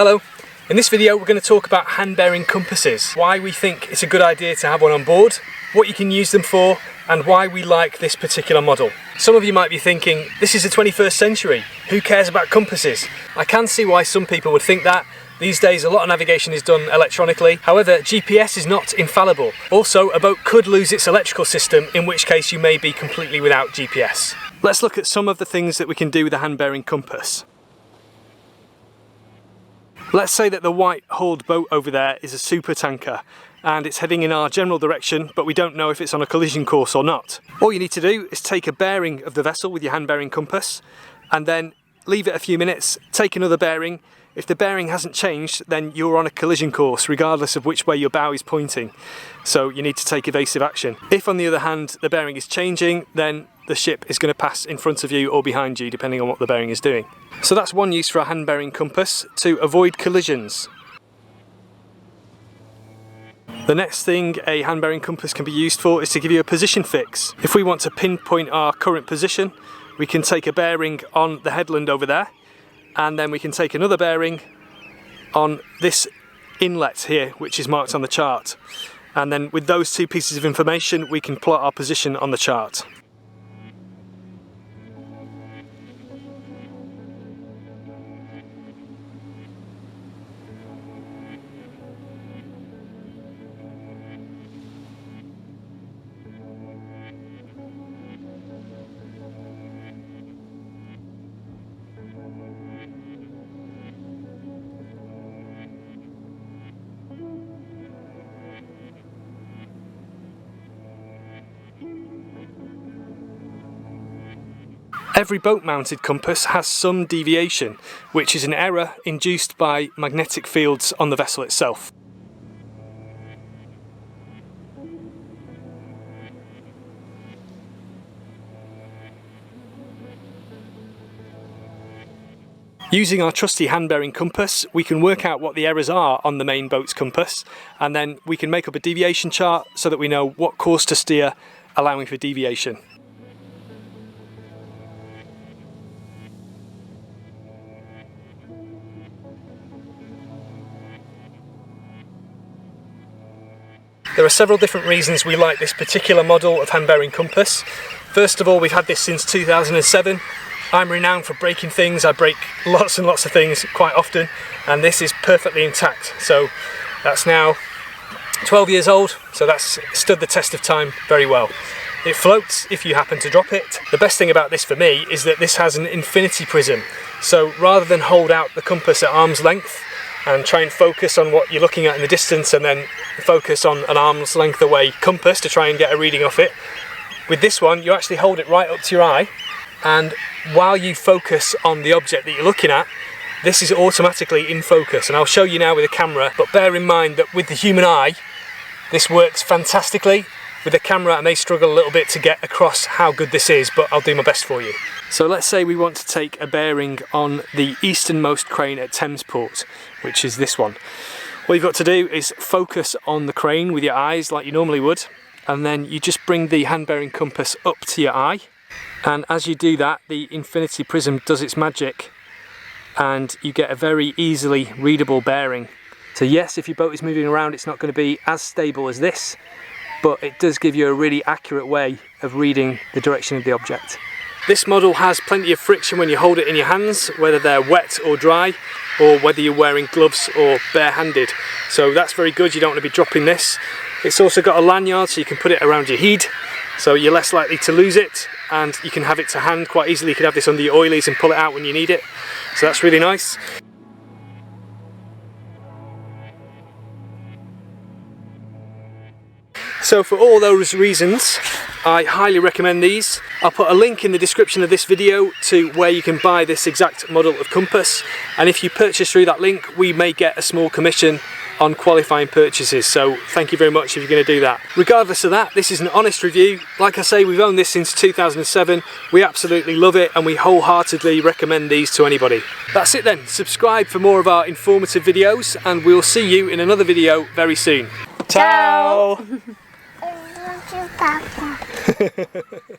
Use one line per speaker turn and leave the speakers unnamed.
Hello. In this video we're going to talk about hand-bearing compasses, why we think it's a good idea to have one on board, what you can use them for, and why we like this particular model. Some of you might be thinking, this is the 21st century, who cares about compasses? I can see why some people would think that. These days a lot of navigation is done electronically, however GPS is not infallible. Also, a boat could lose its electrical system, in which case you may be completely without GPS. Let's look at some of the things that we can do with a hand-bearing compass. Let's say that the white hulled boat over there is a super tanker and it's heading in our general direction, but we don't know if it's on a collision course or not. All you need to do is take a bearing of the vessel with your hand-bearing compass and then leave it a few minutes, take another bearing. If the bearing hasn't changed, then you're on a collision course regardless of which way your bow is pointing. So you need to take evasive action. If on the other hand the bearing is changing, then the ship is going to pass in front of you or behind you depending on what the bearing is doing. So that's one use for a hand-bearing compass, to avoid collisions. The next thing a hand-bearing compass can be used for is to give you a position fix. If we want to pinpoint our current position, we can take a bearing on the headland over there, and then we can take another bearing on this inlet here, which is marked on the chart. And then with those two pieces of information, we can plot our position on the chart. Every boat-mounted compass has some deviation, which is an error induced by magnetic fields on the vessel itself. Using our trusty hand-bearing compass, we can work out what the errors are on the main boat's compass, and then we can make up a deviation chart so that we know what course to steer, allowing for deviation. There are several different reasons we like this particular model of hand-bearing compass. First of all, we've had this since 2007. I'm renowned for breaking things. I break lots and lots of things quite often, and this is perfectly intact. So that's now 12 years old, so that's stood the test of time very well. It floats if you happen to drop it. The best thing about this for me is that this has an infinity prism. So rather than hold out the compass at arm's length and try and focus on what you're looking at in the distance and then focus on an arm's length away compass to try and get a reading off it, with this one you actually hold it right up to your eye, and while you focus on the object that you're looking at, this is automatically in focus. And I'll show you now with a camera, but bear in mind that with the human eye this works fantastically. With the camera I may struggle a little bit to get across how good this is, but I'll do my best for you. So let's say we want to take a bearing on the easternmost crane at Thamesport, which is this one. What you've got to do is focus on the crane with your eyes like you normally would, and then you just bring the hand-bearing compass up to your eye, and as you do that the infinity prism does its magic and you get a very easily readable bearing. So yes, if your boat is moving around it's not going to be as stable as this, but it does give you a really accurate way of reading the direction of the object. This model has plenty of friction when you hold it in your hands, whether they're wet or dry, or whether you're wearing gloves or barehanded. So that's very good, you don't want to be dropping this. It's also got a lanyard so you can put it around your head, so you're less likely to lose it, and you can have it to hand quite easily. You could have this under your oilies and pull it out when you need it. So that's really nice. So for all those reasons, I highly recommend these. I'll put a link in the description of this video to where you can buy this exact model of compass, and if you purchase through that link we may get a small commission on qualifying purchases, so thank you very much if you're going to do that. Regardless of that, this is an honest review. Like I say, we've owned this since 2007. We absolutely love it and we wholeheartedly recommend these to anybody. That's it then. Subscribe for more of our informative videos and we'll see you in another video very soon. Ciao!
Papa.